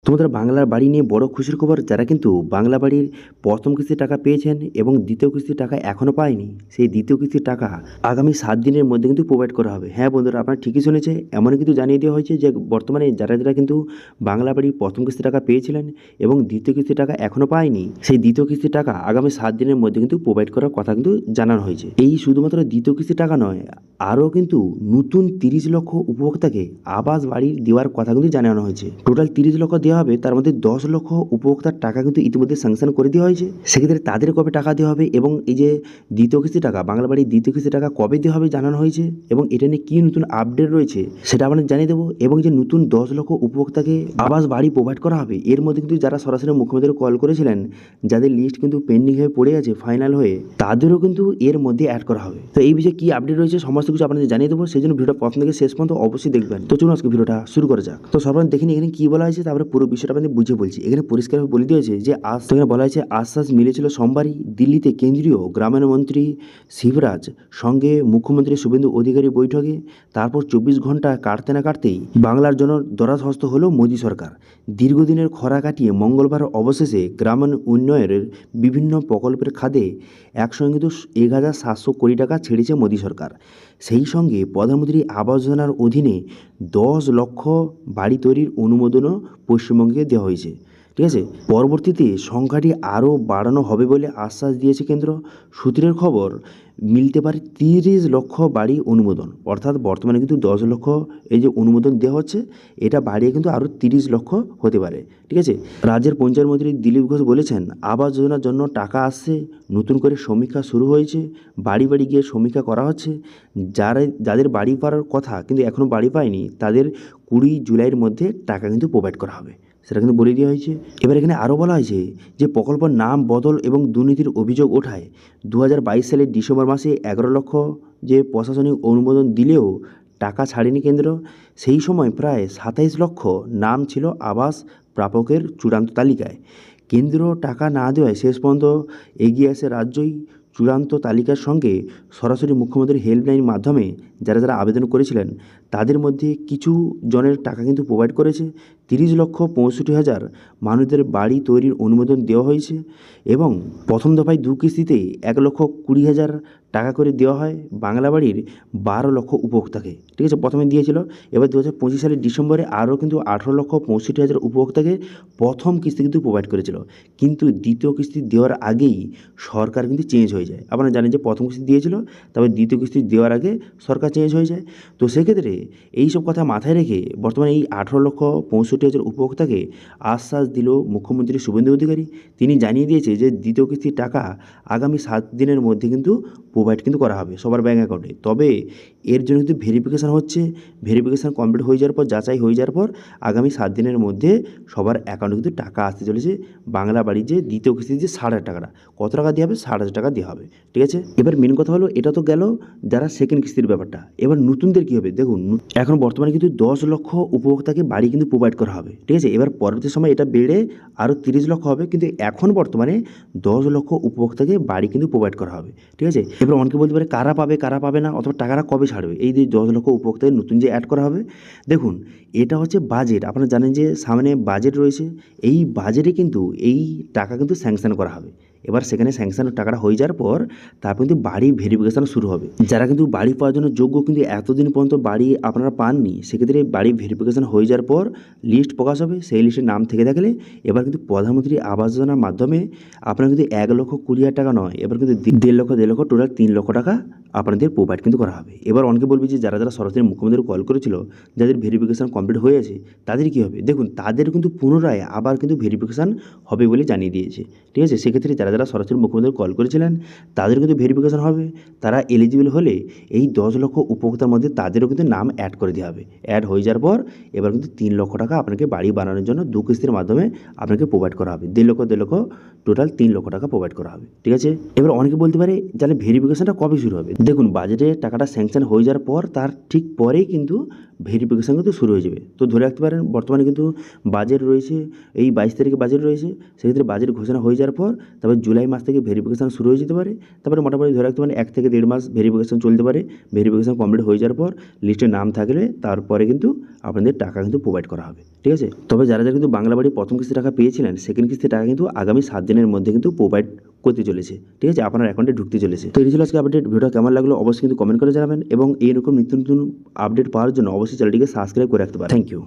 তোমাদের বাংলার বাড়ি নিয়ে বড় খুশির খবর, যারা কিন্তু বাংলা বাড়ির প্রথম কিস্তির টাকা পেয়েছেন এবং দ্বিতীয় কিস্তির টাকা এখনও পায়নি, সেই দ্বিতীয় কিস্তির টাকা আগামী 7 দিনের মধ্যে কিন্তু প্রোভাইড করা হবে। হ্যাঁ বন্ধুরা, আপনারা ঠিকই শুনেছে, এমন কিন্তু জানিয়ে দেওয়া হয়েছে যে বর্তমানে যারা যারা কিন্তু বাংলা বাড়ির প্রথম কিস্তির টাকা পেয়েছিলেন এবং দ্বিতীয় কিস্তির টাকা এখনও পায়নি, সেই দ্বিতীয় কিস্তির টাকা আগামী 7 দিনের মধ্যে কিন্তু প্রোভাইড করার কথা কিন্তু জানানো হয়েছে। এই শুধুমাত্র দ্বিতীয় কিস্তির টাকা নয়, আরও কিন্তু নতুন 30 লক্ষ উপভোক্তাকে আবাস বাড়ি দেওয়ার কথা কিন্তু জানানো হয়েছে। টোটাল 30 লক্ষ দেওয়া হবে, তার মধ্যে 10 লক্ষ উপভোক্তার টাকা কিন্তু ইতিমধ্যে স্যাংশন করে দেওয়া হয়েছে। সেক্ষেত্রে তাদের কবে টাকা দেওয়া হবে এবং এই যে দ্বিতীয় কিস্তি টাকা, বাংলা বাড়ির দ্বিতীয় কিস্তি টাকা কবে দেওয়া হবে জানানো হয়েছে এবং এটা নিয়ে কী নতুন আপডেট রয়েছে সেটা আপনাদের জানিয়ে দেবো। এবং যে নতুন 10 লক্ষ উপভোক্তাকে আবাস বাড়ি প্রোভাইড করা হবে, এর মধ্যে কিন্তু যারা সরাসরি মুখ্যমন্ত্রী কল করেছিলেন, যাদের লিস্ট কিন্তু পেন্ডিং হয়ে পড়ে আছে ফাইনাল হয়ে, তাদেরও কিন্তু এর মধ্যে অ্যাড করা হবে। তো এই বিষয়ে কী আপডেট রয়েছে সমস্ত কিছু আপনাদের জানিয়ে দেবো, সেই জন্য ভিডিওটা প্রথম থেকে শেষ পর্যন্ত অবশ্যই দেখবেন। তো চলুন আজকে ভিডিওটা শুরু করা যাক। তো সর্বপ্রথম দেখেন এখানে কী বলা হয়েছে, তারপরে পুরো বিষয়টা আপনাদের বুঝে বলছি। এখানে পরিষ্কারভাবে বলে দিয়েছে যে এখানে বলা হয়েছে আশ্বাস মিলেছিল সোমবারই দিল্লিতে কেন্দ্রীয় গ্রামীণ মন্ত্রী শিবরাজ সঙ্গে মুখ্যমন্ত্রী শুভেন্দু অধিকারী বৈঠকে। তারপর 24 ঘন্টা কাটতে না কাটতেই বাংলার জন্য দরাজ হলো মোদী সরকার। দীর্ঘদিনের খরা কাটিয়ে মঙ্গলবার অবশেষে গ্রামীণ উন্নয়নের বিভিন্ন প্রকল্পের খাতে একসঙ্গে কিন্তু 1700 কোটি টাকা ছেড়েছে মোদী সরকার। সেই সঙ্গে প্রধানমন্ত্রী আবাস যোজনার অধীনে 10 লক্ষ বাড়ি তৈরির অনুমোদনও পশ্চিমবঙ্গে দেওয়া হয়েছে। ঠিক আছে, পরবর্তীতে সংখ্যাটি আরও বাড়ানো হবে বলে আশ্বাস দিয়েছে কেন্দ্র। সূত্রের খবর মিলতে পারে 30 লক্ষ বাড়ি অনুমোদন, অর্থাৎ বর্তমানে কিন্তু 10 লক্ষ এই যে অনুমোদন দেওয়া হচ্ছে, এটা বাড়িয়ে কিন্তু আরও 30 লক্ষ হতে পারে। ঠিক আছে, রাজ্যের পঞ্চায়েত মন্ত্রী দিলীপ ঘোষ বলেছেন আবাস যোজনার জন্য টাকা আসছে, নতুন করে সমীক্ষা শুরু হয়েছে, বাড়ি বাড়ি গিয়ে সমীক্ষা করা হচ্ছে। যাদের বাড়ি পাওয়ার কথা কিন্তু এখনও বাড়ি পায়নি, তাদের 20 জুলাইয়ের মধ্যে টাকা কিন্তু প্রোভাইড করা হবে, সেটা কিন্তু বলে দেওয়া হয়েছে। এবার এখানে আরও বলা হয়েছে যে প্রকল্পের নাম বদল এবং দুর্নীতির অভিযোগ ওঠায় 2022 সালের ডিসেম্বর মাসে 11 লক্ষ যে প্রশাসনিক অনুমোদন দিলেও টাকা ছাড়েনি কেন্দ্র। সেই সময় প্রায় 27 লক্ষ নাম ছিল আবাস প্রাপকের চূড়ান্ত তালিকায়। কেন্দ্র টাকা না দেওয়ায় শেষ পর্যন্ত এগিয়ে আসে রাজ্যই। চূড়ান্ত তালিকার সঙ্গে সরাসরি মুখ্যমন্ত্রীর হেল্পলাইনের মাধ্যমে যারা যারা আবেদন করেছিলেন, তাদের মধ্যে কিছু জনের টাকা কিন্তু প্রোভাইড করেছে। 30,65,000 মানুষদের বাড়ি তৈরির অনুমোদন দেওয়া হয়েছে এবং প্রথম দফায় 2 কিস্তিতে 1,20,000 টাকা করে দেওয়া হয় বাংলা বাড়ির 12 লক্ষ উপভোক্তাকে। ঠিক আছে, প্রথমে দিয়েছিল, এবার 2025 সালের ডিসেম্বরে আরও কিন্তু 18,65,000 উপভোক্তাকে প্রথম কিস্তি কিন্তু প্রোভাইড করেছিল। কিন্তু দ্বিতীয় কিস্তি দেওয়ার আগেই সরকার কিন্তু চেঞ্জ হয়ে যায়। আপনারা জানেন যে প্রথম কিস্তি দিয়েছিল, তবে দ্বিতীয় কিস্তি দেওয়ার আগে সরকার চেঞ্জ হয়ে যায়। তো সেক্ষেত্রে এইসব কথা মাথায় রেখে বর্তমানে এই 18,65,000 উপভোক্তাকে আশ্বাস দিল মুখ্যমন্ত্রী শুভেন্দু অধিকারী। তিনি জানিয়ে দিয়েছে যে দ্বিতীয় কিস্তির টাকা আগামী 7 দিনের মধ্যে কিন্তু প্রোভাইড কিন্তু করা হবে সবার ব্যাঙ্ক অ্যাকাউন্টে। তবে এর জন্য কিন্তু ভেরিফিকেশান হচ্ছে, ভেরিফিকেশান কমপ্লিট হয়ে যাওয়ার পর, যাচাই হয়ে যাওয়ার পর আগামী 7 দিনের মধ্যে সবার অ্যাকাউন্টে কিন্তু টাকা আসতে চলেছে। বাংলা বাড়ির যে দ্বিতীয় কিস্তির যে 60,000 টাকাটা, কত টাকা দেওয়া হবে? 60,000 টাকা দেওয়া হবে। ঠিক আছে, এবার মেন কথা হলো এটা তো গেল যারা সেকেন্ড কিস্তির ব্যাপারটা। এবার নতুনদের কী হবে দেখুন, এখন বর্তমানে কিন্তু 10 লক্ষ উপভোক্তাকে বাড়ি কিন্তু প্রোভাইড করা হবে। ঠিক আছে, এবার পরবর্তী সময় এটা বেড়ে আরও 30 লক্ষ হবে, কিন্তু এখন বর্তমানে 10 লক্ষ উপভোক্তাকে বাড়ি কিন্তু প্রোভাইড করা হবে। ঠিক আছে, এবার অনেকে বলতে পারে কারা পাবে কারা পাবে না, অথবা টাকাটা কবে ছাড়বে এই যে 10 লক্ষ উপভোক্তাকে নতুন যে অ্যাড করা হবে। দেখুন, এটা হচ্ছে বাজেট, আপনারা জানেন যে সামনে বাজেট রয়েছে, এই বাজেটে কিন্তু এই টাকা কিন্তু স্যাংশন করা হবে। এবার সেখানে স্যাংশনের টাকাটা হয়ে যাওয়ার পর তারপর কিন্তু বাড়ি ভেরিফিকেশান শুরু হবে। যারা কিন্তু বাড়ি পাওয়ার জন্য যোগ্য কিন্তু এতদিন পর্যন্ত বাড়ি আপনারা পাননি, সেক্ষেত্রে বাড়ি ভেরিফিকেশান হয়ে যাওয়ার পর লিস্ট প্রকাশ হবে। সেই লিস্টের নাম থেকে থাকলে এবার কিন্তু প্রধানমন্ত্রী আবাস যোজনার মাধ্যমে আপনার কিন্তু 1,20,000 টাকা নয়, এবার কিন্তু 1.5 লক্ষ টোটাল 3 লক্ষ টাকা আপনাদের প্রোভাইড কিন্তু করা হবে। এবার অনেকে বলবে যে যারা যারা সরাসরি মুখ্যমন্ত্রী কল করেছিল, যাদের ভেরিফিকেশান কমপ্লিট হয়ে আছে, তাদের কী হবে? দেখুন, তাদের কিন্তু পুনরায় আবার কিন্তু ভেরিফিকেশান হবে বলে জানিয়ে দিয়েছে। ঠিক আছে, সেক্ষেত্রে যারা যারা সরাসরি মুখ্যমন্ত্রী কল করেছিলেন, তাদের কিন্তু ভেরিফিকেশান হবে। তারা এলিজিবল হলে এই 10 লক্ষ উপভোক্তার মধ্যে তাদেরও কিন্তু নাম অ্যাড করে দেওয়া হবে। অ্যাড হয়ে যাওয়ার পর এবার কিন্তু 3 লক্ষ টাকা আপনাকে বাড়ি বানানোর জন্য 2 কিস্তির মাধ্যমে আপনাকে প্রোভাইড করা হবে। 1.5 লক্ষ টোটাল 3 লক্ষ টাকা প্রোভাইড করা হবে। ঠিক আছে, এবার অনেকে বলতে পারে তাহলে ভেরিফিকেশানটা কবে শুরু হবে? দেখুন, বাজেটে টাকাটা স্যাংশন হয়ে যাওয়ার পর তার ঠিক পরেই কিন্তু ভেরিফিকেশান কিন্তু শুরু হয়ে যাবে। তো ধরে রাখতে পারেন বর্তমানে কিন্তু বাজেট রয়েছে, এই 22 তারিখে বাজেট রয়েছে। সেক্ষেত্রে বাজেট ঘোষণা হয়ে যাওয়ার পর তারপর জুলাই মাস থেকে ভেরিফিকেশান শুরু হয়ে যেতে পারে। তারপরে মোটামুটি ধরে রাখতে পারেন 1 থেকে 1.5 মাস ভেরিফিকেশান চলতে পারে। ভেরিফিকেশান কমপ্লিট হয়ে যাওয়ার পর লিস্টে নাম থাকলে তারপরে কিন্তু আপনাদের টাকা কিন্তু প্রোভাইড করা হবে, ঠিক আছে? তবে যারা কিন্তু বাংলা বাড়ির প্রথম কিস্তির টাকা পেয়েছিলেন, সেকেন্ড কিস্তির টাকা কিন্তু আগামী 7 দিনের মধ্যে কিন্তু প্রোভাইড করতে চলেছে, ঠিক আছে? আপনার অ্যাকাউন্টে ঢুকতে চলেছে। তো এই ছিল আজকে আপডেট। ভিডিওটা কেমন লাগলো অবশ্যই কিন্তু কমেন্ট করে জানাবেন এবং এইরকম নিত্য নতুন আপডেট পাওয়ার জন্য অবশ্যই চ্যানেলটিকে সাবস্ক্রাইব করে রাখতে পারেন। Thank you.